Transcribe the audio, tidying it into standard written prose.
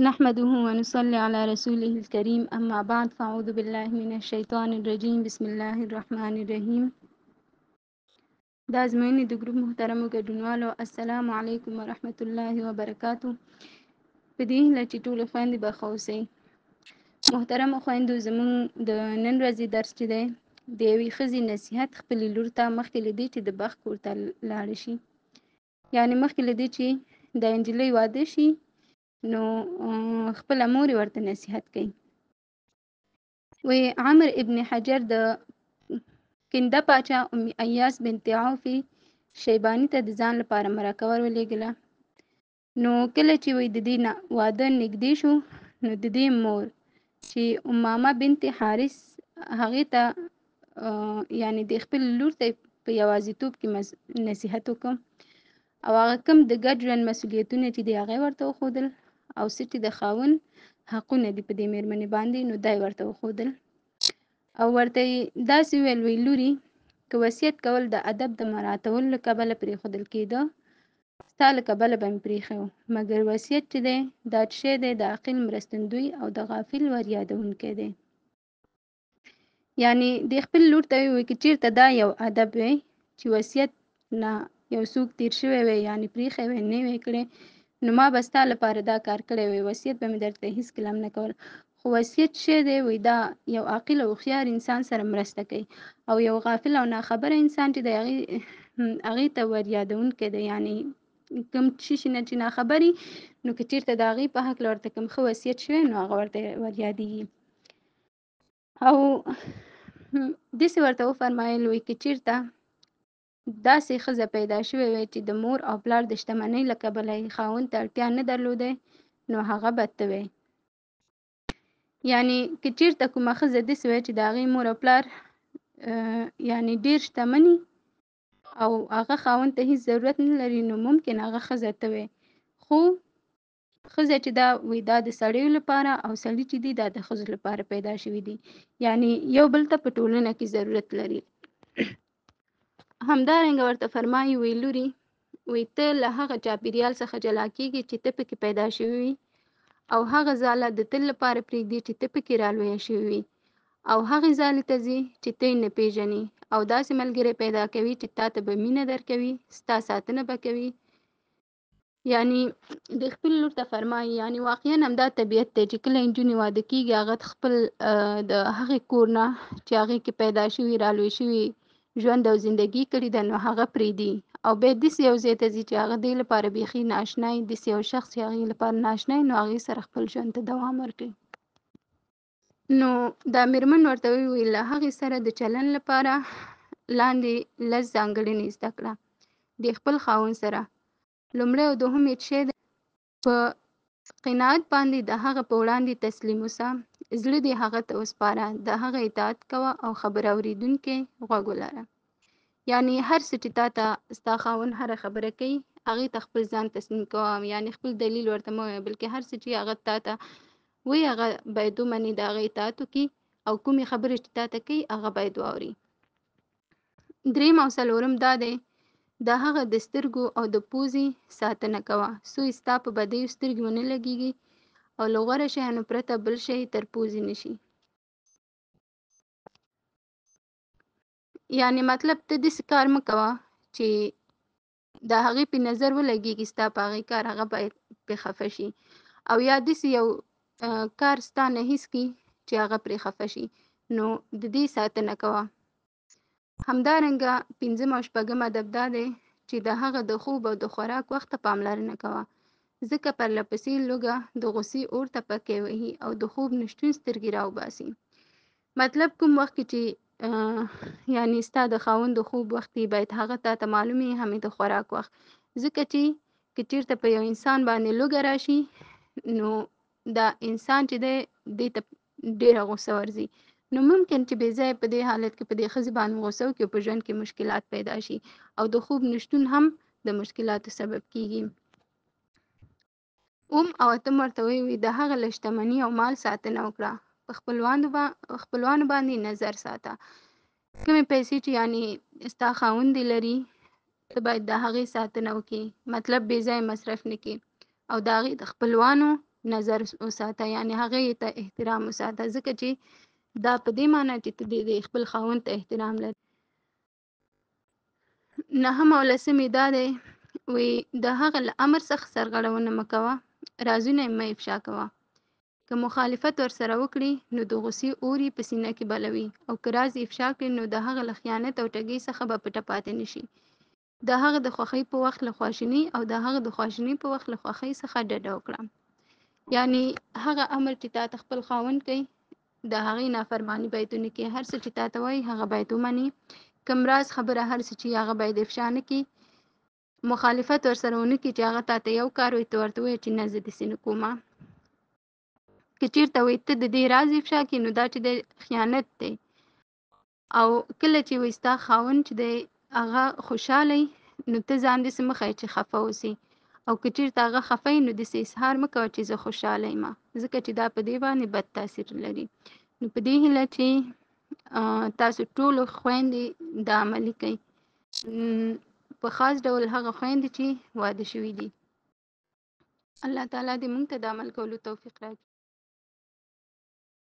نحمده ونصلي على رسوله الكريم أما بعد فأعوذ بالله من الشيطان الرجيم بسم الله الرحمن الرحيم. دا ازموینې د ګروپ محترمو ګډونوالو السلام علیکم ورحمت الله وبرکاتو. په دې هیله چې ټولې خویندې به ښه اوسئ. محترمو خویندو، زموږ د نن ورځې درس چې دی د یوې ښځې نصیحت خپلې لور ته مخکې له دې چې د بخت کور ته لاړه شي، یعنې مخکې له دې چې د نجلۍ واده شي نو خپله مور یې ورته نصیحت کوي. وی عمر ابن حجر د کنده پاچا ام ایاس بنت عوف شیبانی ته د ځان لپاره مرکه ور ولېږله. نو کله چې وی د دې واده نږدې شو نو د دې مور چې امامه بنت حارث هغې ته یعنې د خپل لور ته په یوازیتوب کې نصیحت وکړ او هغه کوم د ګډ ژوند مسؤلیتونه چې دی هغه ورته وښودل او څه چې د خاوند حقونه دي په دې مېرمنې باندې نو دا یې ورته وښودل او ورته یې داسې وویل وی لورې که وصیت کول د ادب د مراعاتولو له کبله پرېښودل کېده ستا له کبله به مې پرېښی و، مګر وصیت چې دی دا شی دی د عاقل مرستندوی او د غافل ور یادونکی دی. یعنې د خپل لور ته وی که چېرته دا یو ادب وی چې وصیت نه یو څوک تیر شوی وی یعنې پرېښی وی نه وی کړی نو ما به ستا لپاره دا کار کړی وی، وصیت به مې درته هېڅکله هم نه کول. خو وصیت شی دی وی دا یو عاقل او هوښیار انسان سره مرسته کوي او یو غافل او ناخبره انسان چې دی هغې ته ور یادونکی دی. یعنې کوم شي نه چې ناخبري نو که چېرته د هغې په هکله ورته کوم ښه وصیت شوی نو هغه ورته ور یادېږي. او داسې ورته وفرمایل وی که چېرته داسې ښځه پیدا شوې وی چې د مور او پلار د شتمنۍ له کبله یې خاوند ته اړتیا نه درلودی نو هغه به ته وی. یعنې که چېرته کومه ښځه داسې وی چې د هغې مور او پلار یعنې ډېر شتمني او هغه خاوند ته هېڅ ضرورت نه لري نو ممکن هغه ښځه ته وی. خو ښځه چې دا وی دا د سړیو لپاره او سړي چې دي دا د ښځو لپاره پیدا شوي دي، یعنې یو بل ته په ټولنه کې ضرورت لري. همدارنګه ورته فرمایي وی لوري وی ته له هغه چاپېریال څخه جلا کېږي چې ته پکې پیدا شوې وي او هغه ځاله د تل لپاره پرېږدي چې ته پکې رالویه شوې وي او هغې ځالې ته ځي چې ته یې نه پېژنې او داسې ملګری پیدا کوي چې تا ته به مینه درکوي، ستا ساتنه به کوي. یعنې د خپل لور ته فرمایي یعنې واقعا همدا طبیعت دی چې کله نجونې واده کېږي هغه خپل د هغې کور نه چې هغې کې پیدا شوي رالوی شوي ژوند او زندګي کړې ده نو هغه پرېږدي او بیا داسې یو ځای ته ځي چې هغه دې لپاره بیخي ناشنا وي، داسې یو شخص چې هغې لپاره ناشنا وي نو هغې سره خپل ژوند ته دوام ورکوي. نو دا مېرمن ورته وویل له هغې سره د چلن لپاره لاندې لس ځانګړنې زده کړه. د خپل خاوند سره لومړی او دوهم یې شی دی په قناعت باندې د هغه په وړاندې تسلیم اوسه، زړه دې هغه ته وسپاره، د هغه اطاعت کوه او خبره اورېدونکی غوږ ولره. یعنې هر څه چې تا ته ستا خاوند هره خبره کوي هغې ته خپل ځان تسلیم کوه، یعنې خپل دلیل ورته مه وایه بلکې هر څه چې هغه تا ته وایي هغه باید ومنې، د هغه اطاعت وکړي او کومې خبرې چې تا ته کوي هغه باید واوري. درېیم او څلورم دا دی د هغه د سترګو او د پوزې ساتنه کوه څو یې ستا په بدیو سترګې ونه لګېږي او له غوره شیانو پرته بل شی تر پوزې نه شي. یعنې مطلب ته داسې کار مه کوه چې د هغې په نظر ولګېږي ستا په هغې کار هغه باید پرې خفه شي او یا داسې یو کار ستا نه هېڅ کړي چې هغه پرې خفه شي نو د دې ساتنه کوه. همدارنګه پنځم او شپږم ادب دا دی چې د هغه د خوب او د خوراک وخت ته پاملرنه کوه ځکه پرله پسې لوږه د غوسې اور ته پکې وهي او د خوب نشتون سترګې راوباسي. مطلب کوم وخت کې چې یعنې ستا د خاوند د خوب وخت دی باید هغه تا ته معلوم وي، همې د خوراک وخت، ځکه چې که چېرته په یو انسان باندې لوږه راشي نو دا انسان چې دی دې ته ډېره غوسه ورځي نو ممکن چې بې ځایه په دې حالت کې په دې ښځې باندې غوسه وکړي او په ژوند کې مشکلات پیدا شي او د خوب نشتون هم د مشکلاتو سبب کېږي. او اتم ورته وی د هغه له شتمني او مال ساتنه وکړه، په خپلوانو باندې نظر ساته، کومې پیسې چې یعنې ستا خاوند دې لري ته باید د هغې ساتنه وکړي، مطلب بې ځایه مصرف نه کړي او د هغې د خپلوانو نظر وساته، یعنې هغې ته احترام وساته، ځکه چې دا په دې معنی چې ته د خپل خاوند ته احترام لرې. نهم او لسم یې دا دی د هغه له امر څخه سرغړونه مه کوه، رازونه یې مه افشا کوه. که مخالفت ورسره وکړي نو د غصې اور یې په سینه کې بلوي او که راز یې افشا کړي نو د هغه له خیانت او ټګۍ څخه به پټه پاتې نه شي. د هغه د خوښۍ په وخت له خواشیني او د هغه د خواشیني په وخت له خوښۍ څخه ډډه وکړه. یعنې هغه امر چې تا ته خپل خاوند کوي د هغې نافرماني باید ونه کړې، هر څه چې تا ته وایي هغه باید ومنې، کوم راز خبره هر څه چې هغه باید افشا نه کړي، مخالفت ورسره ونه کړي چې هغه تا ته یو کار وایي ته ورته ووایې چې نه زه داسې نه کومه. که چېرته وایي ته د دې راز افشا کړي نو دا چې دی خیانت دی. او کله چې وایي ستا خاوند چې دی هغه خوشحاله وي نو ته ځان داسې مه ښیه چې خفه اوسې، او که چېرته هغه خفه وي نو داسې اظهار مه کوه چې زه خوشحاله یم، ځکه چې دا په دې باندې بد تاثیر لري. نو په دې هیله چې تاسو ټولو خویندې دا عملي کوئ، په خاص ډول هغه خویندې چې واده شوي دي. الله تعالی دې موږ ته د عمل کولو توفیق راکړي.